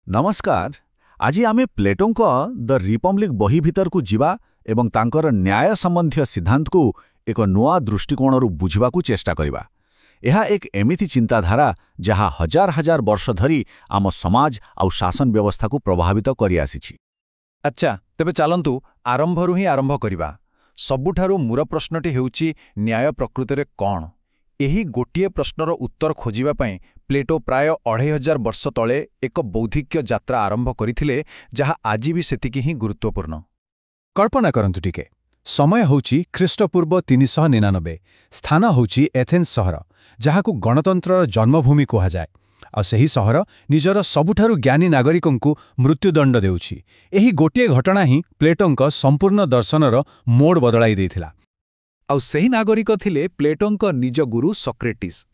नमस्कार। आज आमे प्लेटोंक द रिपब्लिक बही भितर को जीवा एवं तांकर न्याय संबंधी सिद्धांत को एक नुआ दृष्टिकोण बुझा चेष्टा करिबा। यह एक एमिति चिंताधारा जहाँ हजार हजार वर्ष धरी आम समाज आउ शासन व्यवस्था को प्रभावित करि आसिछि। अच्छा, तेबे चलंतु आरंभरू ही आरंभ करिबा। सबुठारु मूल प्रश्नटी हेउची न्याय प्रकृति कौन। एही गोटिए प्रश्नर उत्तर खोजिबा पई प्लेटो प्राय 2500 वर्ष तले एक बौद्धिक यात्रा आरंभ करथिले, जहाँ आज भी सेतिकी ही गुरुत्वपूर्ण। कल्पना करंतु टिके, समय होउची ख्रीष्टपूर्व 399, स्थान होउची एथेन्स सहर, जहाकू गणतंत्रर जन्मभूमि कहा जाए। आ सही सहर निजर सबुठारु ज्ञानी नागरिकंकु मृत्युदंड देउछि। एही गोटिए घटना ही प्लेटोंक संपूर्ण दर्शनर मोड़ बदलाई देथिला। आउ सही नागरिक थिले प्लेटोंक निज गुरु सॉक्रेटिस।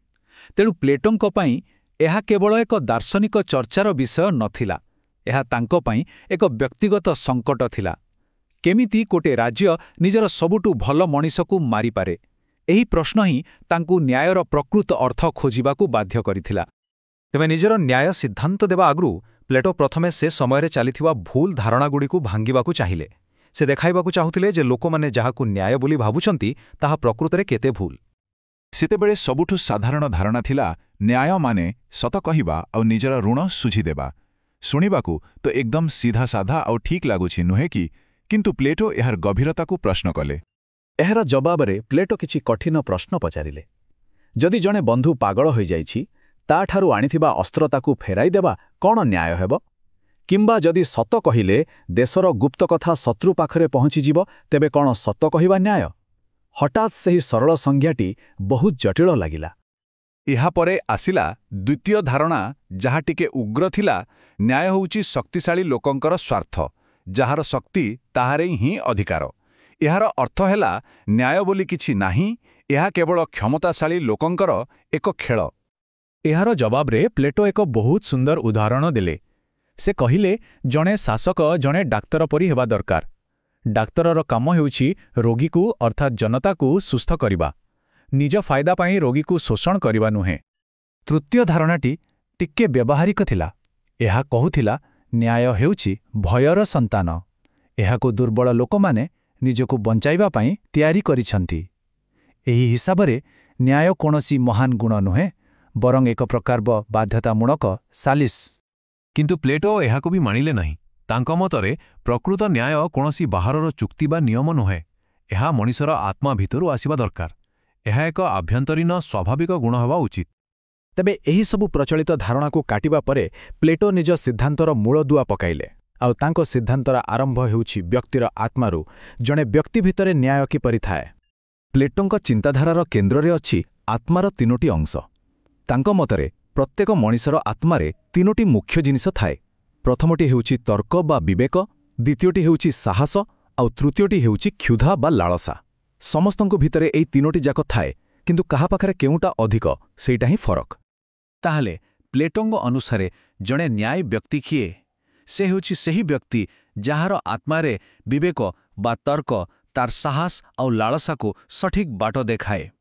तेणु प्लेटोंक पई एहा केवल एक दार्शनिक चर्चार विषय नथिला, एहा तांको पई एक व्यक्तिगत संकट थिला। केमिति कोटे राज्य निजर सबुटु भल मनिषकु मारि पारे, एही प्रश्न ही तांकु न्यायर प्रकृत अर्थ खोजिबाकु बाध्य करिथिला। तेबे निजर न्याय सिद्धांत देवा आगु प्लेटो प्रथमे से समय चलिथिबा भूल धारणागुड़िकु भांगिबाकु चाहिले। से देखाइबाकु चाहुथिले जे लोकमाने जाहाकु न्याय बोली भाबुचंती ताहा प्रकृतरे केते भूल। सेतेबेले सबुठु साधारण धारणा थिला न्याय माने सत कहिबा और निजर ऋण सुझीदेबा। शुणिबाकू तो एकदम सीधा साधा और ठीक लागुछि नुहे कि, किंतु प्लेटो एहार गभीरताकू प्रश्न कले। एहार जवाबरे प्लेटो किछि कठिन प्रश्न पचारिले। जदि जणे बंधु पागल होई जाइछि, ताठारु आनिथिबा अस्त्र ताकू फेराई देबा कौन न्याय हेब? किंबा जदि सत कहिले देशर गुप्त कथा शत्रु पाखरे पहुंची जीव, तेबे कौन सत कहिबा न्याय? हठात सही सरल संज्ञाटी बहुत जटिल लागिला। एहा परे आसिला द्वितीय धारणा, जहा टिके उग्र थिला। न्याय होउची शक्तिशाली लोकंकर स्वार्थ, जहार शक्ति ताहारे ही अधिकार। एहार अर्थ हैला न्याय बोली किछि नाही, एहा केवल क्षमताशाली लोकंकर एक खेल। एहार जवाबरे प्लेटो एक बहुत सुंदर उदाहरण देले। से कहिले जणे शासक जणे डाक्तर परी हेबा दरकार। डाक्तरर काम हेउछि रोगीकू अर्थात जनताकू सुस्थ करिबा, निज फायदा पाई रोगीकू शोषण करिबा नुहे। तृतीय धारणाटी टिक्के व्यावहारिक थिला। एहा कहुथिला न्याय हेउछि भयर संतान। एहाकू दुर्बल लोकमाने निजकू बंचाइबा पाई तयारी करिछंती। एही हिसाबरे न्याय कोनोसी महान गुण नुहे, बरং एक प्रकार बाध्यतामूलक सालिस। किंतु प्लेटो एहाकू भी मानिले नहीं। तांको मतरे प्रकृत न्याय कोनोसी बाहरर चुक्ति बा नियम नुहे, एहा मनिषर आत्मा भितरु आसिबा दरकार। एहा एक आभ्यंतरीण स्वाभाविक गुण हेबा उचित। तेबे एही सबु प्रचलित धारणा को काटिबा परे प्लेटो निज सिद्धांतर मूलदुआ पकाइले। आउ तांको सिद्धांतर आरंभ हेउछि व्यक्तिर आत्मारु। जणे व्यक्ति भितरे न्याय किपरि थाए। प्लेटोंक चिंताधारार केन्द्ररे अछि आत्मार तीनोटी अंश। तांको मतरे प्रत्येक मनिषर आत्मारे तीनोटी मुख्य जिनिस थाए। प्रथमटी हेउछि तर्क बा विवेक, द्वितीयटी हेउछि साहस, आउ तृतीयटी हेउछि क्षुधा बा लालसा। समस्तंको भितरे एई तीनोटी जाक थाए, किंतु काहा पाखरे केउटा अधिक सेइटा ही फरक। ताहले प्लेटोंग अनुसारे जणे न्याय व्यक्ति किए? से हेउछि सेही व्यक्ति जाहार आत्मारे विवेक बा तर्क तार साहस आउ लालसा को सठिक बाट देखाए।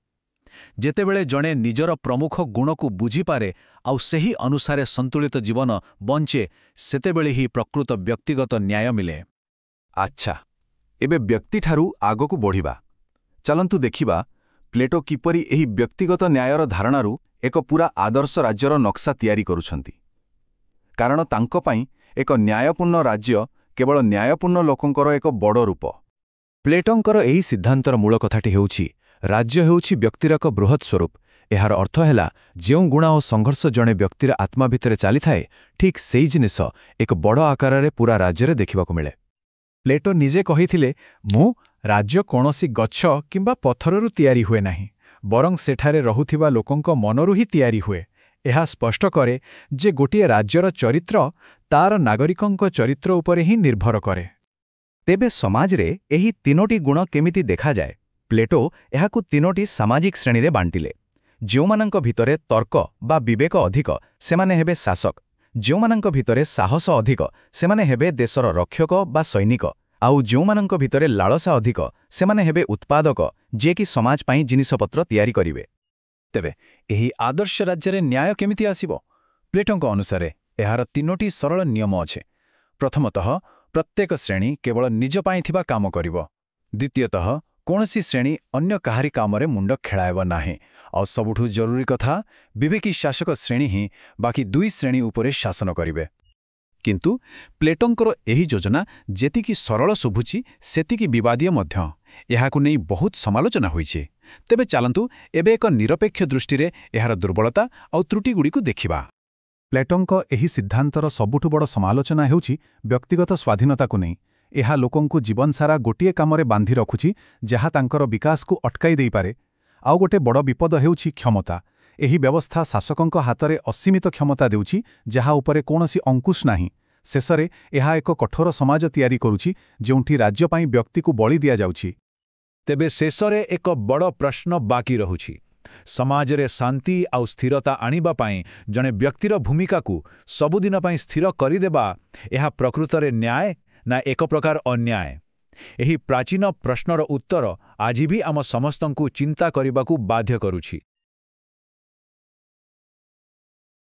जेतेबेले जणे निजर प्रमुख गुण को बुझी पारे आउ सेही अनुसारे संतुलित जीवन बंचे, सेतेबेले ही प्रकृत व्यक्तिगत न्याय मिले। अच्छा, एबे व्यक्ति ठारू आगकू बढ़िबा। चलंतु देखिबा प्लेटो किपरि एही व्यक्तिगत न्यायर धारणारू एक पूरा आदर्श राज्यर नक्शा तयारी करुछंती। कारण तांको पई एक न्यायपूर्ण राज्य केवल न्यायपूर्ण लोकंकर एक बड़ रूप। प्लेटोंकर एही सिद्धांतर मूल कथाटी हेउछि राज्य हेउछि व्यक्तिर एक बृहत स्वरूप। एहार अर्थ हैला जेउ गुण और संघर्ष जणे व्यक्तिर आत्मा भितरे चली थाए, ठीक सेही जिनिस एक बड़ आकाररे पूरा राज्ୟରେ देखिबाकू मिले। प्लेटो निजे कहिथिले, मु राज्य कोनोसी गच्छ किंबा पत्थररू तयारी हुए नाही, बरং सेठारे रहुथिबा लोकंक मनरू ही तयारी हुए। एहा स्पष्ट करे जे गोटिए राज्यर चरित्र तार नागरिकंक चरित्र उपरे ही निर्भर करे। तेबे समाजरे एही तीनोटी गुण केमिति देखा जाए? प्लेटो एहाकू तीनोटी सामाजिक श्रेणी रे बांटिले। जेउमानंक भितरे तर्क बा विवेक अधिक सेमाने हेबे शासक, जेउमानंक भितरे साहस अधिक सेमाने हेबे देशर रक्षक बा सैनिक, आउ जेउमानंक भितरे लालसा अधिक सेमाने हेबे उत्पादक, जे कि समाज पाई जिनिसपत्र तयारी करिवे। तेबे एही आदर्श राज्ୟରେ न्याय केमिति आसिबो? प्लेटोंक अनुसारे ଏହାର 3ଟି ସରଳ ନିୟମ ଅଛି। ପ୍ରଥମତଃ, ପ୍ରତ୍ୟେକ ଶ୍ରେଣୀ କେବଳ ନିଜ ପାଇଁ ଥିବା କାମ କରିବ। ଦ୍ୱିତୀୟତଃ, କୌଣସି ଶ୍ରେଣୀ ଅନ୍ୟ କାହାରି କାମରେ ମୁଣ୍ଡ ଖେଳାଇବ ନାହିଁ। ଆଉ ସବୁଠୁ ଜରୁରୀ କଥା, ବିବେକୀ ଶାସକ ଶ୍ରେଣୀ ହିଁ ବାକି 2 ଶ୍ରେଣୀ ଉପରେ ଶାସନ କରିବେ। କିନ୍ତୁ ପ୍ଲେଟୋଙ୍କର ଏହି ଯୋଜନା ଯେତିକି ସରଳ ଶୁଭୁଛି ସେତିକି ବିବାଦୀୟ ମଧ୍ୟ। ଏହାକୁ ନେଇ ବହୁତ ସମାଲୋଚନା ହୋଇଛି। ତେବେ ଚାଲନ୍ତୁ ଏବେ ଏକ ନିରପେକ୍ଷ ଦୃଷ୍ଟିରେ ଏହାର ଦୁର୍ବଳତା ଆଉ ତ୍ରୁଟିଗୁଡ଼ିକୁ ଦେଖିବା। ପ୍ଲେଟୋଙ୍କ ଏହି ସିଦ୍ଧାନ୍ତର ସବୁଠୁ ବଡ଼ ସମାଲୋଚନା ହେଉଛି ବ୍ୟକ୍ତିଗତ ସ୍ୱାଧୀନତାକୁ ନେଇ। ଏହା ଲୋକଙ୍କୁ ଜୀବନସାରା ଗୋଟିଏ କାମରେ ବାନ୍ଧି ରଖୁଛି, ଯାହା ତାଙ୍କର ବିକାଶକୁ ଅଟକାଇ ଦେଇପାରେ। ଆଉ ଗୋଟେ ବଡ଼ ବିପଦ ହେଉଛି କ୍ଷମତା। ଏହି ବ୍ୟବସ୍ଥା ଶାସକଙ୍କ ହାତରେ ଅସୀମିତ କ୍ଷମତା ଦେଉଛି, ଯାହା ଉପରେ କୌଣସି ଅଙ୍କୁଶ ନାହିଁ। ଶେଷରେ ଏହା ଏକ କଠୋର ସମାଜ ତିଆରି କରୁଛି, ଯେଉଁଠି ରାଜ୍ୟ ପାଇଁ ବ୍ୟକ୍ତିକୁ ବଳି ଦିଆଯାଉଛି। ତେବେ ଶେଷରେ ଏକ ବଡ଼ ପ୍ରଶ୍ନ ବାକି ରହୁଛି। ସମାଜରେ ଶାନ୍ତି ଆଉ ସ୍ଥିରତା ଆଣିବା ପାଇଁ ଜଣେ ବ୍ୟକ୍ତିର ଭୂମିକାକୁ ସବୁଦିନ ପାଇଁ ସ୍ଥିର କରିଦେବା, ଏହା ପ୍ରକୃତରେ ନ୍ୟାୟ ନା ଏକ ପ୍ରକାର ଅନ୍ୟାୟ? ଏହି ପ୍ରାଚୀନ ପ୍ରଶ୍ନର ଉତ୍ତର ଆଜି ବି ଆମ ସମସ୍ତଙ୍କୁ ଚିନ୍ତା କରିବାକୁ ବାଧ୍ୟ କରୁଛି।